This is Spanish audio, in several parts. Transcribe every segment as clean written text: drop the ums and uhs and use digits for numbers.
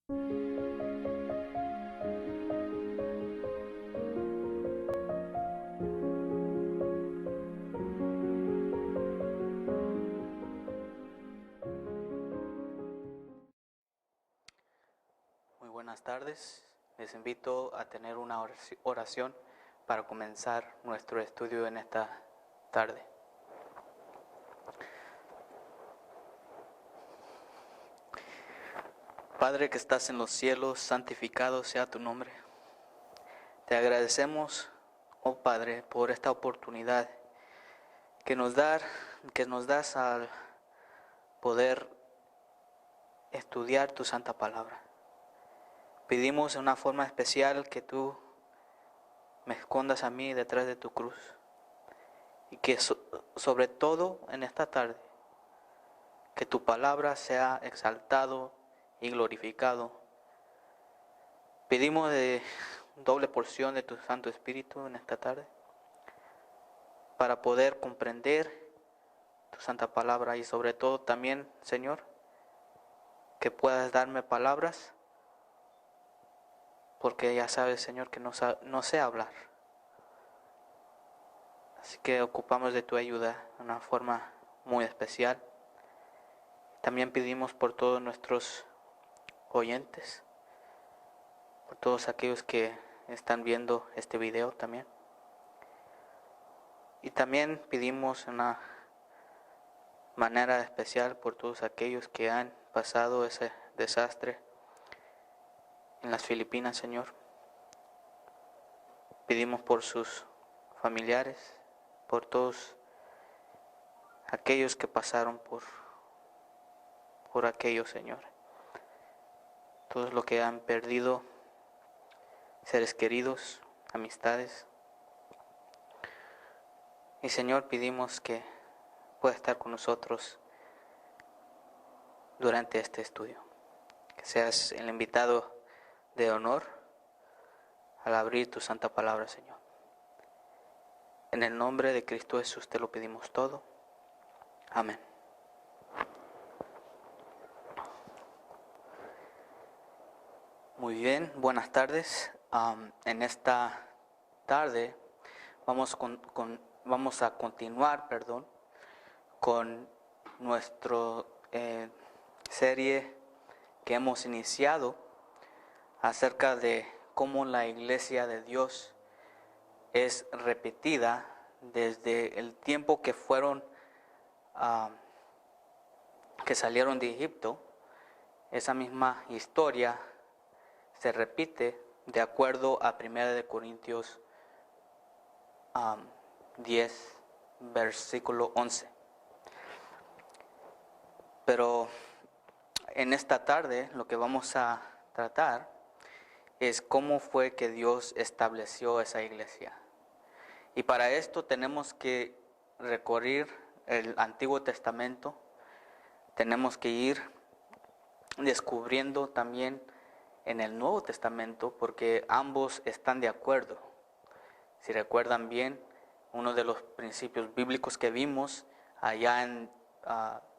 Muy buenas tardes. Les invito a tener una oración para comenzar nuestro estudio en esta tarde. Padre que estás en los cielos, santificado sea tu nombre. Te agradecemos, oh Padre, por esta oportunidad que nos das al poder estudiar tu santa palabra. Pedimos de una forma especial que tú me escondas a mí detrás de tu cruz y que sobre todo en esta tarde que tu palabra sea exaltado y glorificado. Pedimos de doble porción de tu Santo Espíritu en esta tarde para poder comprender tu santa palabra y sobre todo también, Señor, que puedas darme palabras, porque ya sabes, Señor, que no sé hablar. Así que ocupamos de tu ayuda de una forma muy especial. También pedimos por todos nuestros oyentes, por todos aquellos que están viendo este video también. Y también pedimos una manera especial por todos aquellos que han pasado ese desastre en las Filipinas, Señor. Pedimos por sus familiares, por todos aquellos que pasaron por aquello, Señor. Todos los que han perdido seres queridos, amistades. Y Señor, pedimos que pueda estar con nosotros durante este estudio. Que seas el invitado de honor al abrir tu santa palabra, Señor. En el nombre de Cristo Jesús te lo pedimos todo. Amén. Muy bien, buenas tardes. En esta tarde vamos a continuar, con nuestra serie que hemos iniciado acerca de cómo la iglesia de Dios es repetida desde el tiempo que que salieron de Egipto. Esa misma historia se repite de acuerdo a 1 Corintios 10, versículo 11. Pero en esta tarde lo que vamos a tratar es cómo fue que Dios estableció esa iglesia. Y para esto tenemos que recorrer el Antiguo Testamento, tenemos que ir descubriendo también en el Nuevo Testamento, porque ambos están de acuerdo. Si recuerdan bien, uno de los principios bíblicos que vimos allá en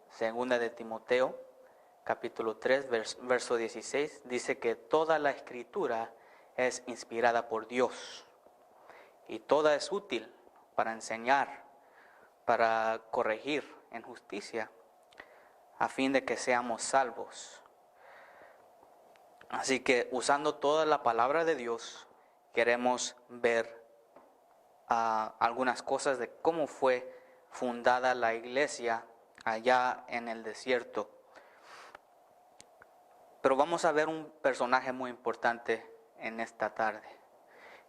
Segunda de Timoteo, capítulo 3, verso 16, dice que toda la escritura es inspirada por Dios y toda es útil para enseñar, para corregir en justicia, a fin de que seamos salvos. Así que usando toda la palabra de Dios, queremos ver algunas cosas de cómo fue fundada la iglesia allá en el desierto. Pero vamos a ver un personaje muy importante en esta tarde.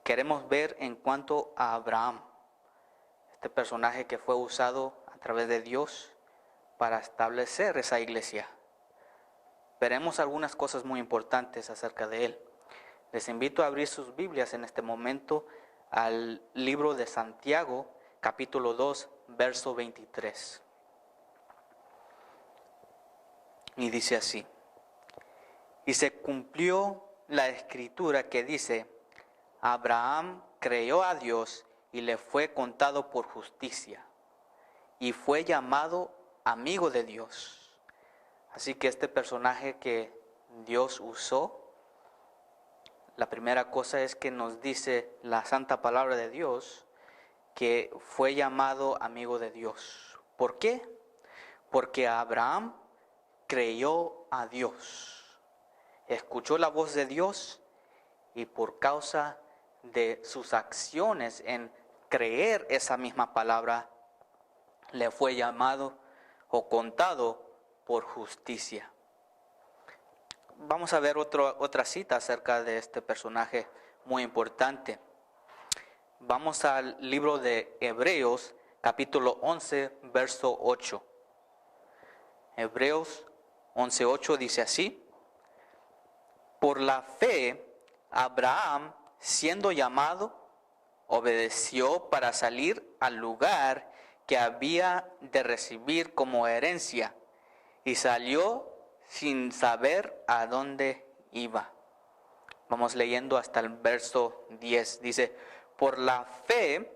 Queremos ver en cuanto a Abraham, este personaje que fue usado a través de Dios para establecer esa iglesia. Veremos algunas cosas muy importantes acerca de él. Les invito a abrir sus Biblias en este momento al libro de Santiago, capítulo 2, verso 23. Y dice así: y se cumplió la escritura que dice: Abraham creyó a Dios y le fue contado por justicia, y fue llamado amigo de Dios. Así que este personaje que Dios usó. La primera cosa es que nos dice la santa palabra de Dios que fue llamado amigo de Dios. ¿Por qué? Porque Abraham creyó a Dios, escuchó la voz de Dios y por causa de sus acciones en creer esa misma palabra, le fue llamado o contado por justicia. Vamos a ver otra cita acerca de este personaje muy importante. Vamos al libro de Hebreos, capítulo 11, verso 8. Hebreos 11:8 dice así: por la fe, Abraham, siendo llamado, obedeció para salir al lugar que había de recibir como herencia, y salió sin saber a dónde iba. Vamos leyendo hasta el verso 10. Dice: por la fe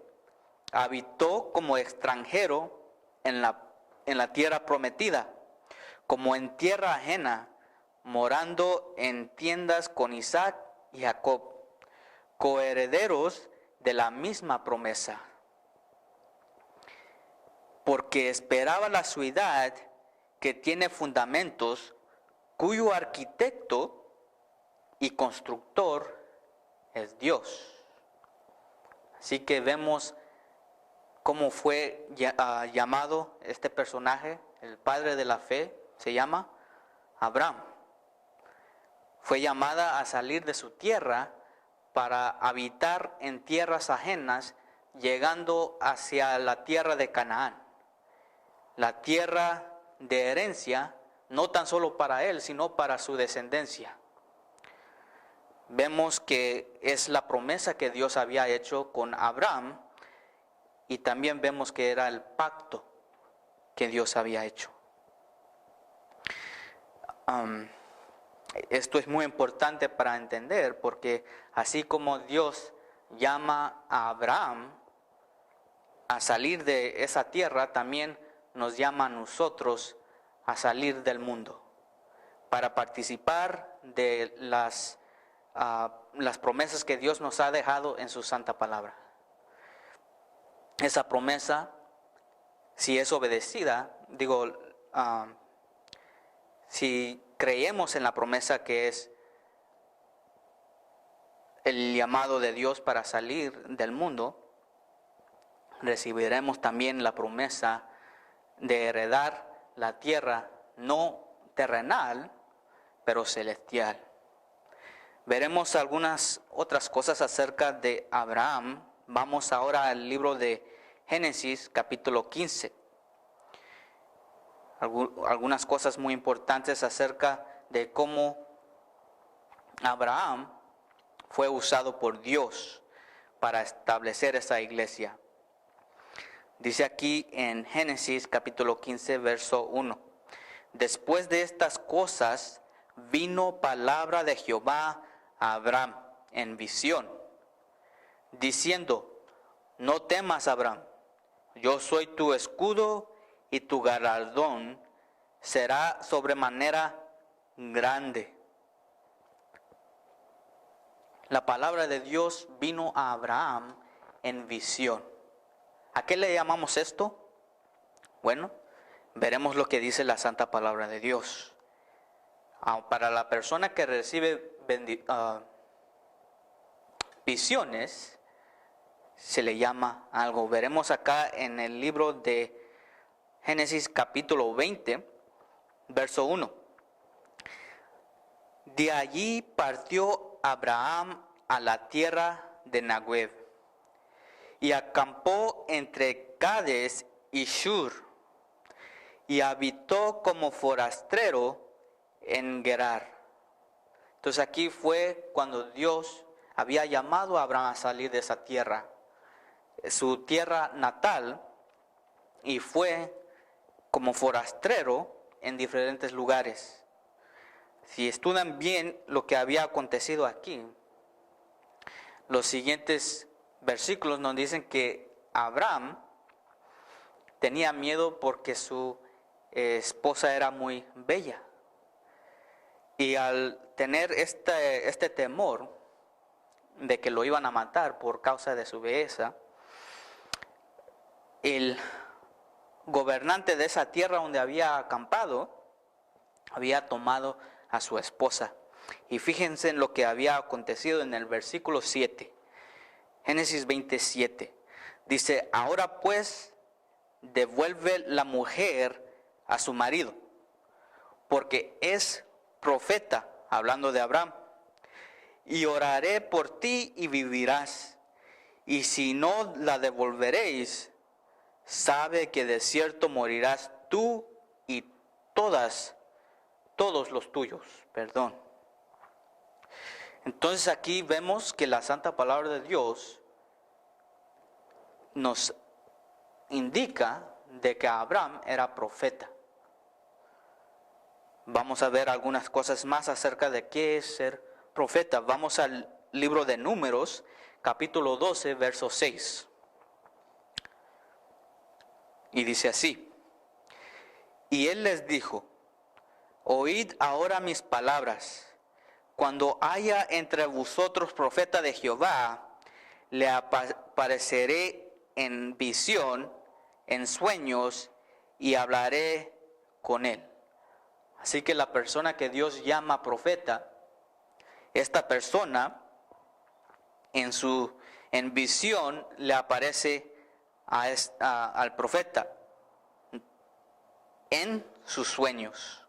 habitó como extranjero en la tierra prometida, como en tierra ajena, morando en tiendas con Isaac y Jacob, coherederos de la misma promesa. Porque esperaba la ciudad que tiene fundamentos, cuyo arquitecto y constructor es Dios. Así que vemos cómo fue llamado este personaje, el padre de la fe, se llama Abraham. Fue llamada a salir de su tierra para habitar en tierras ajenas, llegando hacia la tierra de Canaán, la tierra de herencia, no tan solo para él, sino para su descendencia. Vemos que es la promesa que Dios había hecho con Abraham, y también vemos que era el pacto que Dios había hecho. Esto es muy importante para entender, porque así como Dios llama a Abraham a salir de esa tierra, también nos llama a nosotros a salir del mundo, para participar de las promesas que Dios nos ha dejado en su santa palabra. Esa promesa, si es obedecida, si creemos en la promesa que es el llamado de Dios para salir del mundo, recibiremos también la promesa de heredar la tierra no terrenal, pero celestial. Veremos algunas otras cosas acerca de Abraham. Vamos ahora al libro de Génesis, capítulo 15. Algunas cosas muy importantes acerca de cómo Abraham fue usado por Dios para establecer esa iglesia. Dice aquí en Génesis capítulo 15, verso 1. Después de estas cosas vino palabra de Jehová a Abraham en visión, diciendo: no temas, Abraham, yo soy tu escudo y tu galardón será sobremanera grande. La palabra de Dios vino a Abraham en visión. ¿A qué le llamamos esto? Bueno, veremos lo que dice la santa palabra de Dios. Para la persona que recibe visiones, se le llama algo. Veremos acá en el libro de Génesis capítulo 20, verso 1. De allí partió Abraham a la tierra de Neguev y acampó entre Cades y Shur, y habitó como forastero en Gerar. Entonces aquí fue cuando Dios había llamado a Abraham a salir de esa tierra, su tierra natal, y fue como forastero en diferentes lugares. Si estudian bien lo que había acontecido aquí, los siguientes versículos nos dicen que Abraham tenía miedo porque su esposa era muy bella. Y al tener este temor de que lo iban a matar por causa de su belleza, el gobernante de esa tierra donde había acampado había tomado a su esposa. Y fíjense en lo que había acontecido en el versículo 7, Génesis 27. Dice: ahora pues devuelve la mujer a su marido, porque es profeta, hablando de Abraham, y oraré por ti y vivirás. Y si no la devolveréis, sabe que de cierto morirás tú y todos los tuyos. Perdón. Entonces aquí vemos que la santa palabra de Dios nos indica de que Abraham era profeta. Vamos a ver algunas cosas más acerca de qué es ser profeta. Vamos al libro de Números, capítulo 12, verso 6. Y dice así: y él les dijo: oíd ahora mis palabras. Cuando haya entre vosotros profeta de Jehová, le apareceré en visión, en sueños, y hablaré con él. Así que la persona que Dios llama profeta, esta persona en visión le aparece al profeta en sus sueños.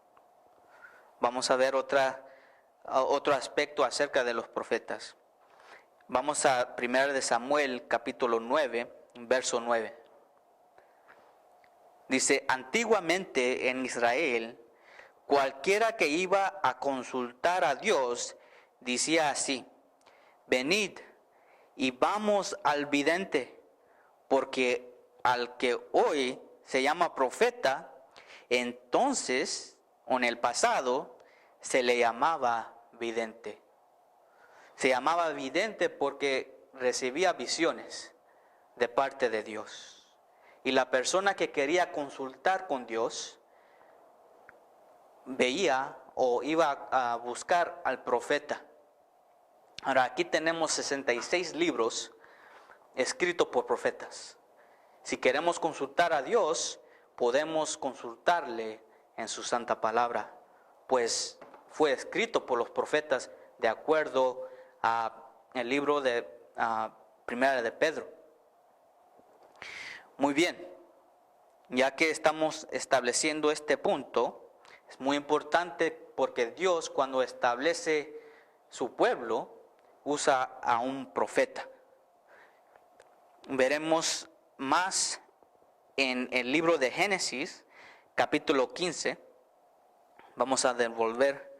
Vamos a ver otro aspecto acerca de los profetas. Vamos a 1 de Samuel, capítulo 9, verso 9. Dice: antiguamente en Israel, cualquiera que iba a consultar a Dios decía así: venid y vamos al vidente, porque al que hoy se llama profeta, entonces, o en el pasado, se le llamaba vidente. Se llamaba vidente porque recibía visiones de parte de Dios. Y la persona que quería consultar con Dios veía o iba a buscar al profeta. Ahora, aquí tenemos 66 libros escritos por profetas. Si queremos consultar a Dios, podemos consultarle en su santa palabra, pues fue escrito por los profetas de acuerdo a el libro de Primera de Pedro. Muy bien, ya que estamos estableciendo este punto, es muy importante porque Dios, cuando establece su pueblo, usa a un profeta. Veremos más en el libro de Génesis, capítulo 15. Vamos a devolver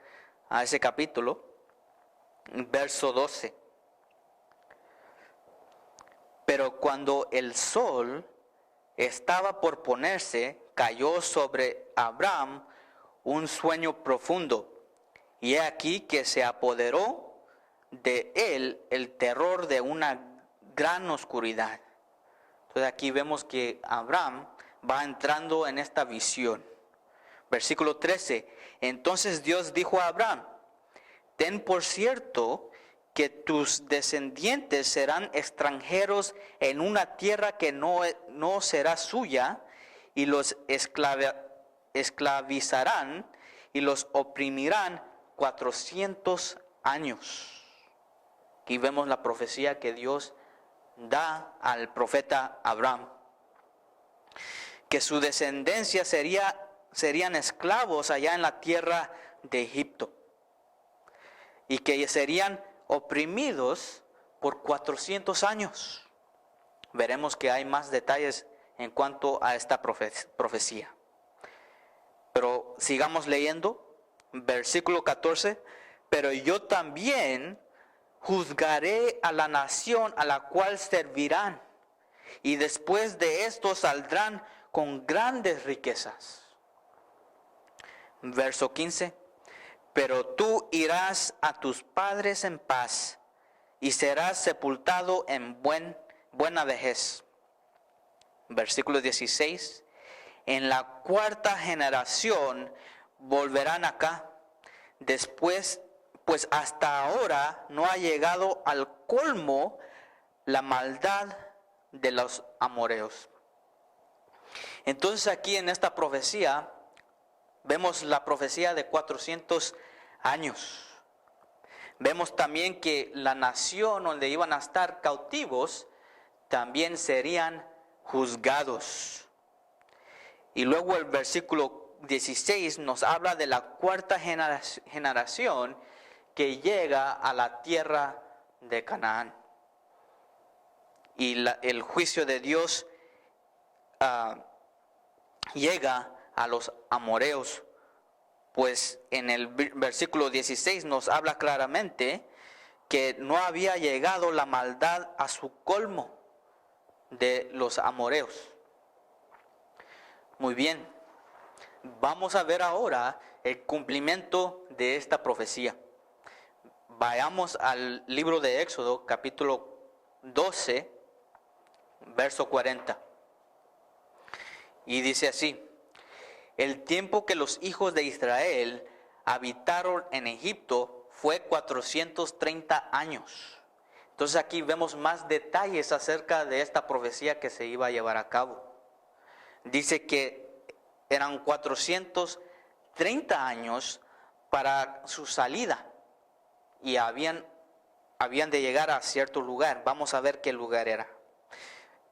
a ese capítulo, verso 12. Pero cuando el sol estaba por ponerse, cayó sobre Abraham un sueño profundo, y he aquí que se apoderó de él el terror de una gran oscuridad. Entonces aquí vemos que Abraham va entrando en esta visión. Versículo 13. Entonces Dios dijo a Abraham: ten por cierto que tus descendientes serán extranjeros en una tierra que no será suya, y los esclavizarán y los oprimirán 400 años. Aquí vemos la profecía que Dios da al profeta Abraham, que su descendencia serían esclavos allá en la tierra de Egipto, y que serían oprimidos por 400 años. Veremos que hay más detalles en cuanto a esta profecía. Pero sigamos leyendo, versículo 14. Pero yo también juzgaré a la nación a la cual servirán, y después de esto saldrán con grandes riquezas. Verso 15. Pero tú irás a tus padres en paz, y serás sepultado en buena vejez. Versículo 16. En la cuarta generación volverán acá, después, pues hasta ahora no ha llegado al colmo la maldad de los amoreos. Entonces aquí en esta profecía vemos la profecía de 400 años. Vemos también que la nación donde iban a estar cautivos también serían juzgados. Y luego el versículo 16 nos habla de la cuarta generación que llega a la tierra de Canaán. Y el juicio de Dios llega a los amoreos, pues en el versículo 16 nos habla claramente que no había llegado la maldad a su colmo de los amoreos. Muy bien, vamos a ver ahora el cumplimiento de esta profecía. Vayamos al libro de Éxodo, capítulo 12, verso 40. Y dice así: el tiempo que los hijos de Israel habitaron en Egipto fue 430 años. Entonces aquí vemos más detalles acerca de esta profecía que se iba a llevar a cabo. Dice que eran 430 años para su salida y habían de llegar a cierto lugar. Vamos a ver qué lugar era.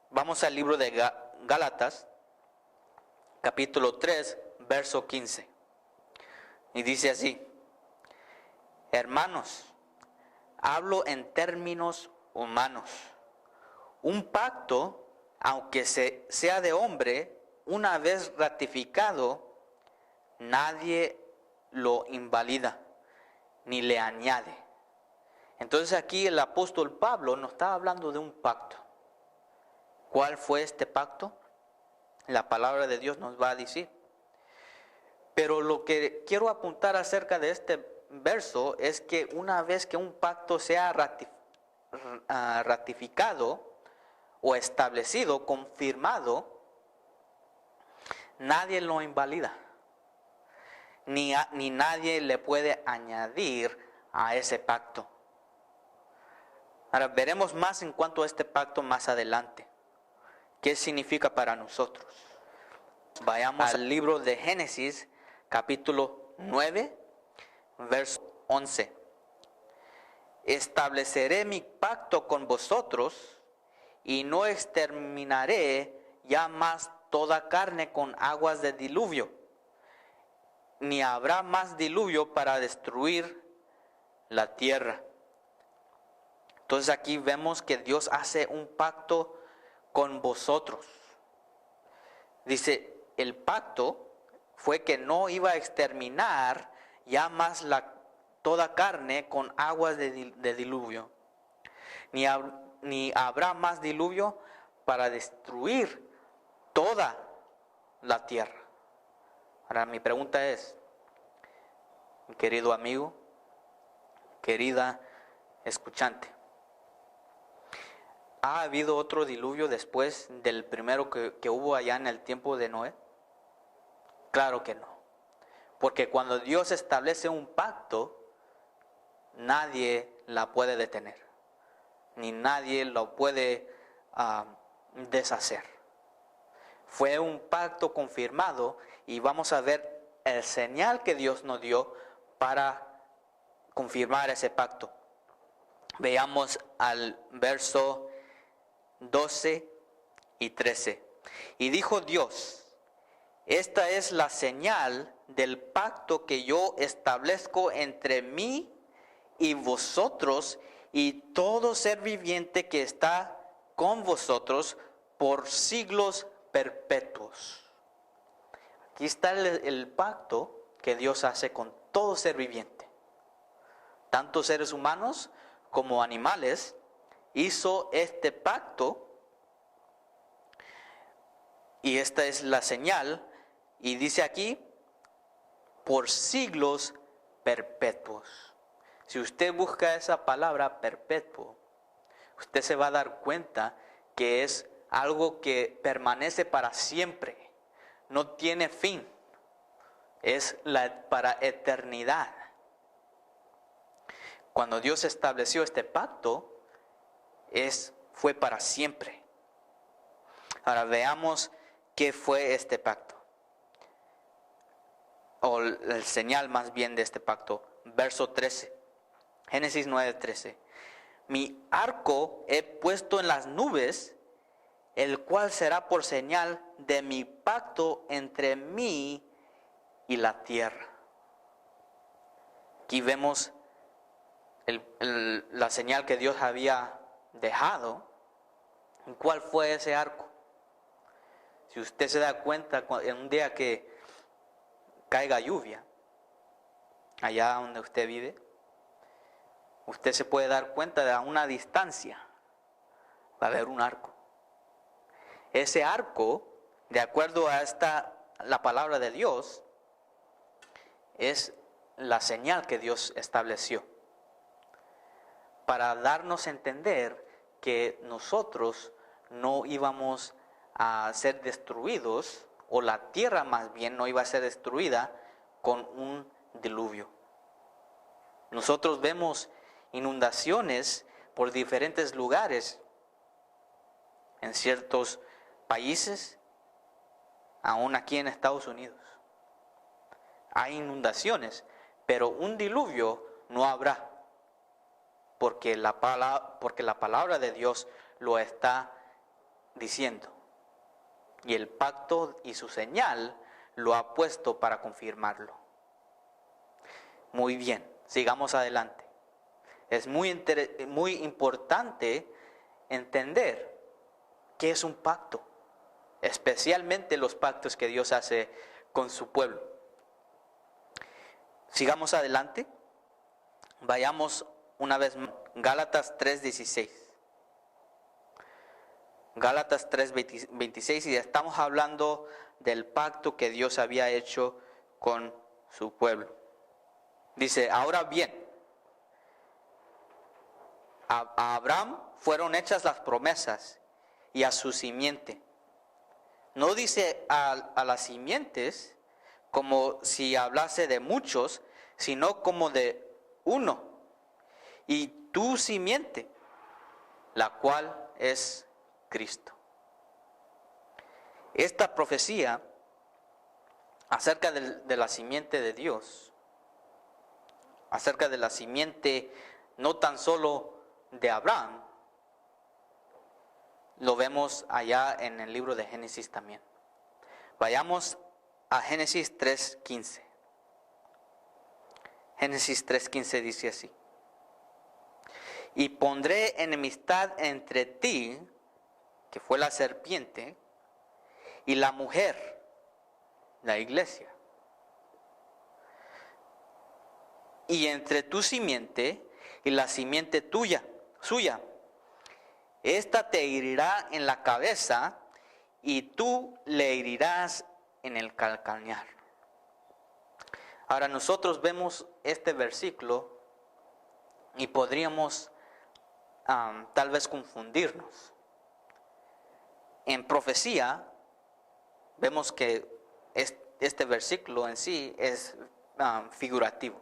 Vamos al libro de Gálatas, capítulo 3, verso 15. Y dice así: hermanos, hablo en términos humanos. Un pacto, aunque sea de hombre, una vez ratificado, nadie lo invalida ni le añade. Entonces aquí el apóstol Pablo nos está hablando de un pacto. ¿Cuál fue este pacto? La palabra de Dios nos va a decir. Pero lo que quiero apuntar acerca de este verso es que una vez que un pacto sea ratificado o establecido, confirmado, nadie lo invalida, ni nadie le puede añadir a ese pacto. Ahora veremos más en cuanto a este pacto más adelante. ¿Qué significa para nosotros? Vayamos al libro de Génesis, capítulo 9, verso 11. Estableceré mi pacto con vosotros y no exterminaré ya más toda carne con aguas de diluvio, ni habrá más diluvio para destruir la tierra. Entonces aquí vemos que Dios hace un pacto con vosotros. Dice, el pacto fue que no iba a exterminar ya más toda carne con aguas de diluvio, ni habrá más diluvio para destruir toda la tierra. Ahora mi pregunta es, querido amigo, querida escuchante, ¿ha habido otro diluvio después del primero que hubo allá en el tiempo de Noé? Claro que no. Porque cuando Dios establece un pacto, nadie la puede detener, ni nadie lo puede deshacer. Fue un pacto confirmado y vamos a ver el señal que Dios nos dio para confirmar ese pacto. Veamos al verso 12 y 13. Y dijo Dios: esta es la señal del pacto que yo establezco entre mí y vosotros y todo ser viviente que está con vosotros por siglos perpetuos. Aquí está el pacto que Dios hace con todo ser viviente. Tanto seres humanos como animales hizo este pacto. Y esta es la señal. Y dice aquí, por siglos perpetuos. Si usted busca esa palabra perpetuo, usted se va a dar cuenta que es algo que permanece para siempre. No tiene fin. Es para eternidad. Cuando Dios estableció este pacto, fue para siempre. Ahora veamos qué fue este pacto, o el señal más bien de este pacto. Verso 13, Génesis 9:13. Mi arco he puesto en las nubes, el cual será por señal de mi pacto entre mí y la tierra. Aquí vemos la señal que Dios había dejado. ¿Cuál fue ese arco? Si usted se da cuenta, en un día que caiga lluvia, allá donde usted vive, usted se puede dar cuenta de a una distancia va a haber un arco. Ese arco, de acuerdo a la palabra de Dios, es la señal que Dios estableció para darnos a entender que nosotros no íbamos a ser destruidos, o la tierra más bien no iba a ser destruida con un diluvio. Nosotros vemos inundaciones por diferentes lugares en ciertos países, aún aquí en Estados Unidos. Hay inundaciones, pero un diluvio no habrá, porque la palabra de Dios lo está diciendo. Y el pacto y su señal lo ha puesto para confirmarlo. Muy bien, sigamos adelante. Es muy importante entender qué es un pacto, especialmente los pactos que Dios hace con su pueblo. Sigamos adelante. Vayamos una vez más. Gálatas 3:16. Gálatas 3:26, y estamos hablando del pacto que Dios había hecho con su pueblo. Dice, ahora bien, a Abraham fueron hechas las promesas y a su simiente. No dice a las simientes como si hablase de muchos, sino como de uno. Y tu simiente, la cual es Cristo. Esta profecía acerca de la simiente de Dios, acerca de la simiente no tan solo de Abraham, lo vemos allá en el libro de Génesis también. Vayamos a Génesis 3:15. Génesis 3:15 dice así: y pondré enemistad entre ti, que fue la serpiente, y la mujer, la iglesia, y entre tu simiente y la simiente suya. Esta te herirá en la cabeza y tú le herirás en el calcañar. Ahora nosotros vemos este versículo y podríamos tal vez confundirnos. En profecía vemos que este versículo en sí es figurativo.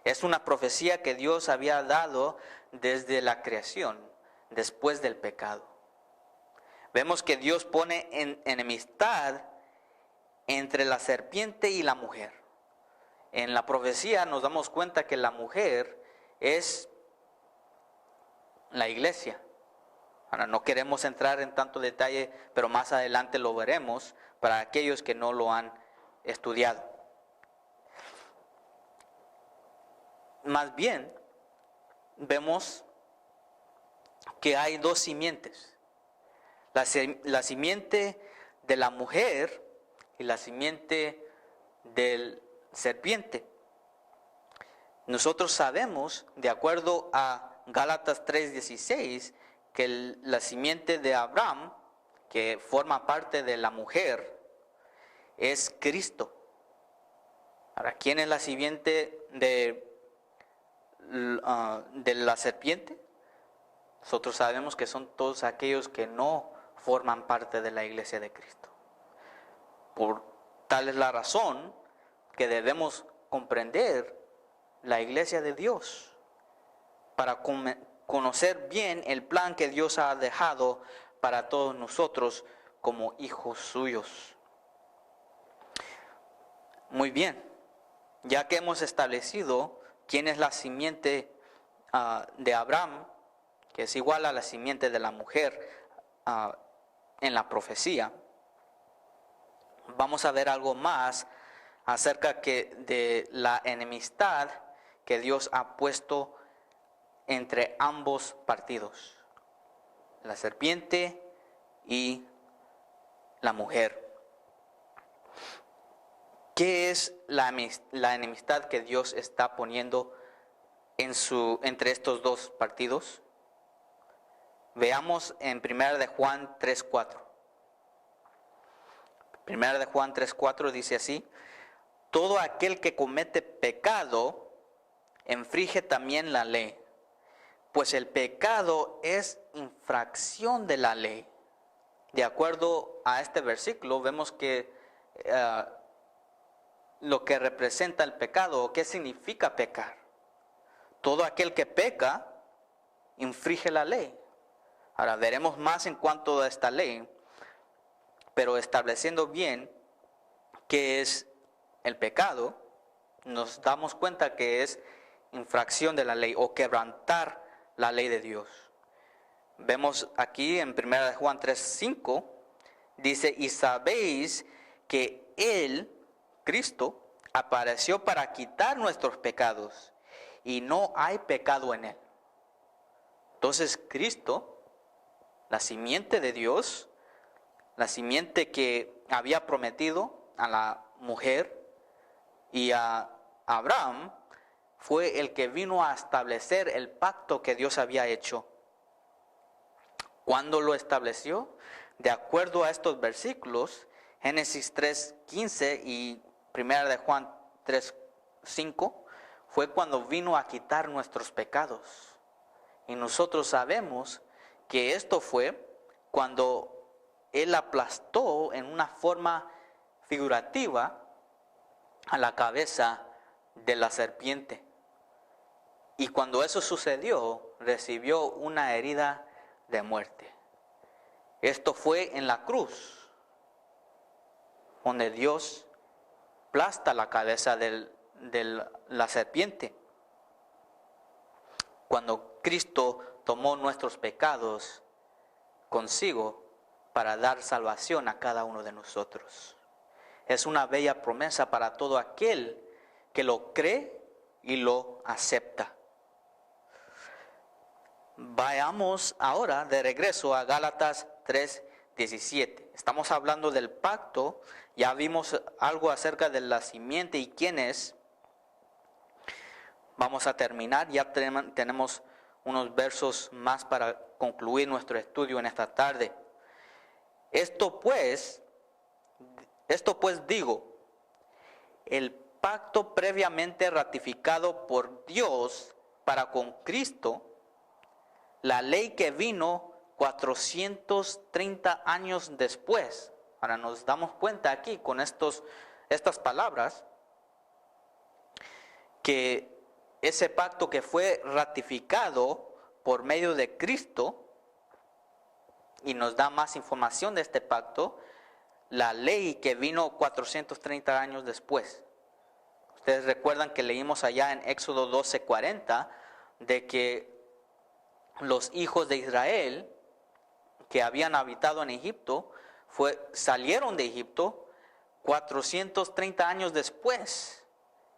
Es una profecía que Dios había dado desde la creación, después del pecado. Vemos que Dios pone enemistad entre la serpiente y la mujer. En la profecía nos damos cuenta que la mujer es la iglesia. Ahora no queremos entrar en tanto detalle, pero más adelante lo veremos para aquellos que no lo han estudiado. Más bien, vemos que hay dos simientes. La simiente de la mujer y la simiente del serpiente. Nosotros sabemos, de acuerdo a Gálatas 3:16, que la simiente de Abraham, que forma parte de la mujer, es Cristo. Ahora, ¿quién es la simiente de la serpiente? Nosotros sabemos que son todos aquellos que no forman parte de la iglesia de Cristo. Por tal es la razón que debemos comprender la iglesia de Dios. para conocer bien el plan que Dios ha dejado para todos nosotros como hijos suyos. Muy bien, ya que hemos establecido quién es la simiente de Abraham, que es igual a la simiente de la mujer en la profecía, vamos a ver algo más acerca de la enemistad que Dios ha puesto entre ambos partidos, la serpiente y la mujer. ¿Qué es la enemistad que Dios está poniendo entre estos dos partidos? Veamos en 1 de Juan 3:4. 1 de Juan 3:4 dice así: todo aquel que comete pecado infringe también la ley, pues el pecado es infracción de la ley. De acuerdo a este versículo, vemos que lo que representa el pecado, ¿qué significa pecar? Todo aquel que peca infringe la ley. Ahora veremos más en cuanto a esta ley, pero estableciendo bien qué es el pecado, nos damos cuenta que es infracción de la ley o quebrantar la ley de Dios. Vemos aquí en 1 de Juan 3:5, dice: y sabéis que Él, Cristo, apareció para quitar nuestros pecados, y no hay pecado en Él. Entonces Cristo, la simiente de Dios, la simiente que había prometido a la mujer y a Abraham, fue el que vino a establecer el pacto que Dios había hecho. ¿Cuándo lo estableció? De acuerdo a estos versículos, Génesis 3:15 y 1 de Juan 3:5, fue cuando vino a quitar nuestros pecados. Y nosotros sabemos que esto fue cuando Él aplastó en una forma figurativa a la cabeza de la serpiente. Y cuando eso sucedió, recibió una herida de muerte. Esto fue en la cruz, donde Dios aplasta la cabeza de la serpiente. Cuando Cristo tomó nuestros pecados consigo para dar salvación a cada uno de nosotros. Es una bella promesa para todo aquel que lo cree y lo acepta. Vayamos ahora de regreso a Gálatas 3:17. Estamos hablando del pacto, ya vimos algo acerca de la simiente y quién es. Vamos a terminar, ya tenemos unos versos más para concluir nuestro estudio en esta tarde. Esto pues digo, el pacto previamente ratificado por Dios para con Cristo, la ley que vino 430 años después. Ahora nos damos cuenta aquí con estas palabras que ese pacto que fue ratificado por medio de Cristo, y nos da más información de este pacto, la ley que vino 430 años después. Ustedes recuerdan que leímos allá en Éxodo 12:40 de que los hijos de Israel que habían habitado en Egipto salieron de Egipto 430 años después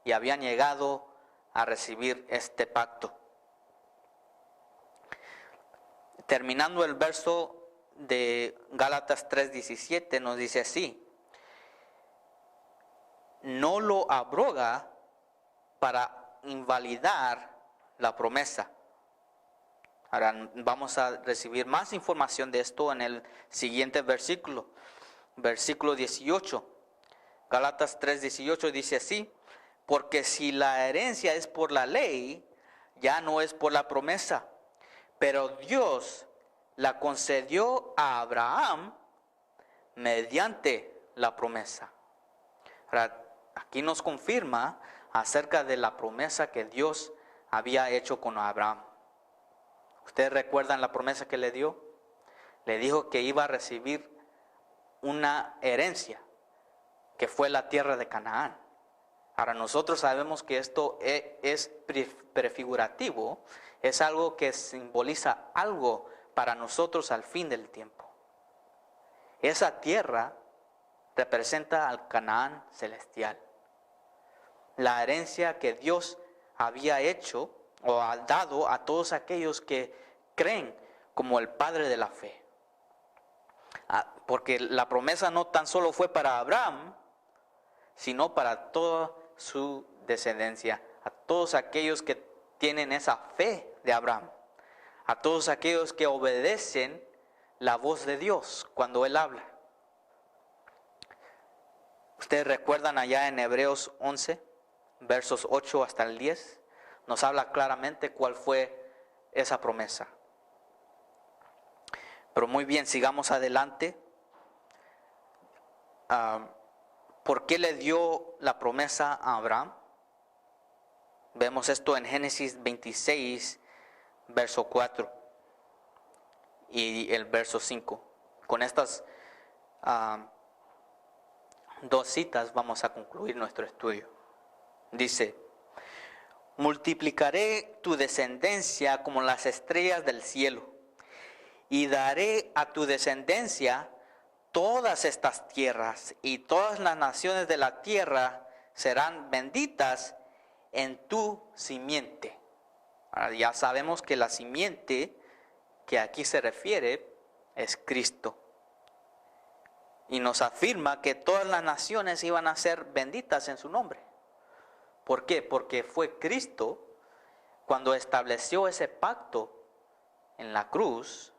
y habían llegado a recibir este pacto. Terminando el verso de Gálatas 3:17 nos dice así: no lo abroga para invalidar la promesa. Ahora vamos a recibir más información de esto en el siguiente versículo, versículo 18. Gálatas 3:18 dice así: porque si la herencia es por la ley, ya no es por la promesa, pero Dios la concedió a Abraham mediante la promesa. Ahora, aquí nos confirma acerca de la promesa que Dios había hecho con Abraham. ¿Ustedes recuerdan la promesa que le dio? Le dijo que iba a recibir una herencia, que fue la tierra de Canaán. Ahora nosotros sabemos que esto es prefigurativo, es algo que simboliza algo para nosotros al fin del tiempo. Esa tierra representa al Canaán celestial, la herencia que Dios había hecho o ha dado a todos aquellos que creen como el Padre de la fe. Porque la promesa no tan solo fue para Abraham, sino para toda su descendencia, a todos aquellos que tienen esa fe de Abraham, a todos aquellos que obedecen la voz de Dios cuando Él habla. Ustedes recuerdan allá en Hebreos 11, versos 8 hasta el 10, nos habla claramente cuál fue esa promesa. Pero muy bien, sigamos adelante. ¿Por qué le dio la promesa a Abraham? Vemos esto en Génesis 26, verso 4 y el verso 5. Con estas dos citas vamos a concluir nuestro estudio. Dice: multiplicaré tu descendencia como las estrellas del cielo, y daré a tu descendencia todas estas tierras, y todas las naciones de la tierra serán benditas en tu simiente. Ahora ya sabemos que la simiente que aquí se refiere es Cristo. Y nos afirma que todas las naciones iban a ser benditas en su nombre. ¿Por qué? Porque fue Cristo cuando estableció ese pacto en la cruz.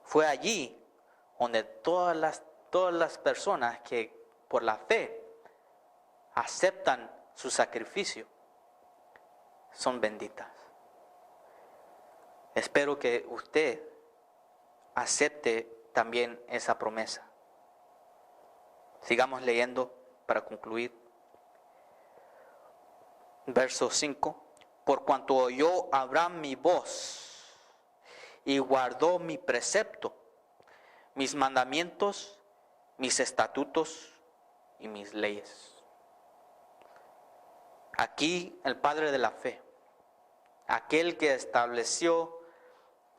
Fue allí donde todas las personas que por la fe aceptan su sacrificio son benditas. Espero que usted acepte también esa promesa. Sigamos leyendo para concluir. Verso 5. Por cuanto oyó Abraham mi voz y guardó mi precepto, mis mandamientos, mis estatutos y mis leyes. Aquí el Padre de la fe, aquel que estableció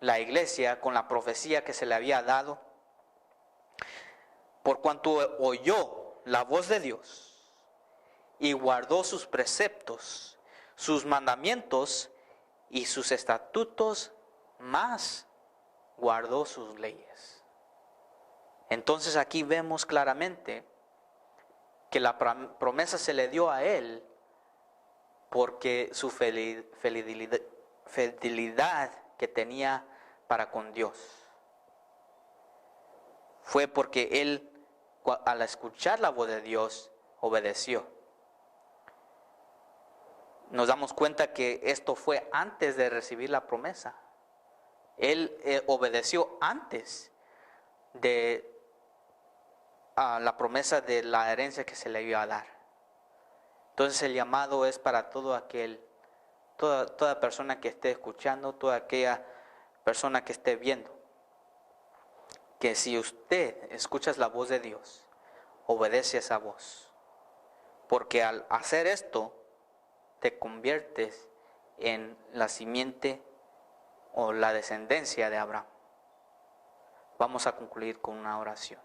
la iglesia con la profecía que se le había dado, por cuanto oyó la voz de Dios y guardó sus preceptos, sus mandamientos y sus estatutos, más guardó sus leyes. Entonces aquí vemos claramente que la promesa se le dio a él porque su fidelidad que tenía para con Dios. Fue porque él, al escuchar la voz de Dios, obedeció. Nos damos cuenta que esto fue antes de recibir la promesa. Él obedeció antes de la promesa de la herencia que se le iba a dar. Entonces el llamado es para toda persona que esté escuchando, toda aquella persona que esté viendo, que si usted escuchas la voz de Dios, obedece a esa voz, porque al hacer esto te conviertes en la simiente o la descendencia de Abraham. Vamos a concluir con una oración.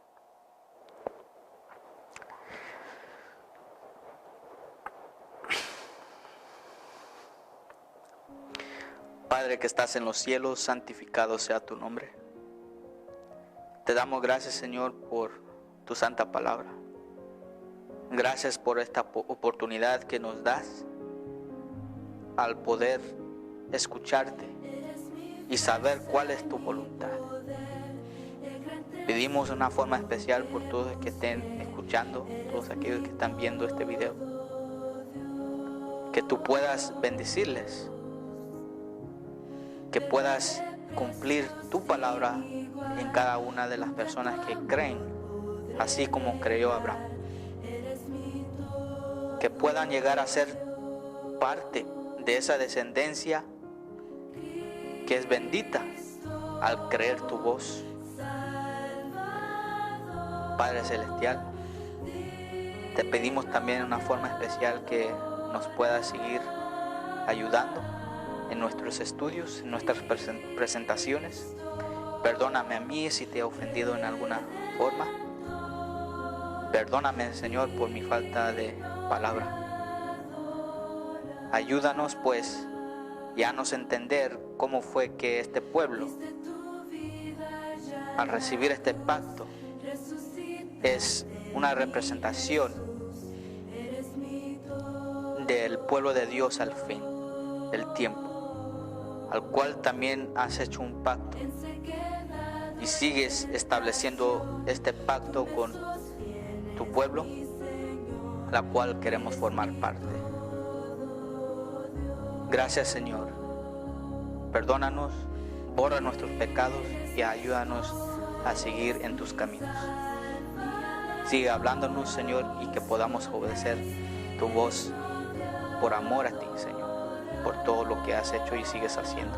Padre que estás en los cielos, santificado sea tu nombre. Te damos gracias, Señor, por tu santa palabra. Gracias por esta oportunidad que nos das al poder escucharte y saber cuál es tu voluntad. Pedimos de una forma especial por todos los que estén escuchando, todos aquellos que están viendo este video, que tú puedas bendecirles, que puedas cumplir tu palabra en cada una de las personas que creen, así como creyó Abraham. Que puedan llegar a ser parte de esa descendencia que es bendita al creer tu voz. Padre Celestial, te pedimos también de una forma especial que nos puedas seguir ayudando en nuestros estudios, en nuestras presentaciones. Perdóname a mí si te he ofendido en alguna forma. Perdóname, Señor, por mi falta de palabra. Ayúdanos, pues, y haznos entender cómo fue que este pueblo, al recibir este pacto, es una representación del pueblo de Dios al fin del tiempo, al cual también has hecho un pacto y sigues estableciendo este pacto con tu pueblo, la cual queremos formar parte. Gracias, Señor. Perdónanos, borra nuestros pecados y ayúdanos a seguir en tus caminos. Sigue hablándonos, Señor, y que podamos obedecer tu voz por amor a ti, Señor, por todo lo que has hecho y sigues haciendo.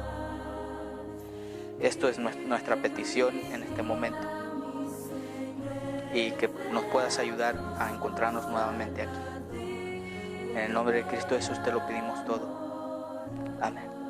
Esto es nuestra petición en este momento, y que nos puedas ayudar a encontrarnos nuevamente aquí. En el nombre de Cristo Jesús te lo pedimos todo. Amén.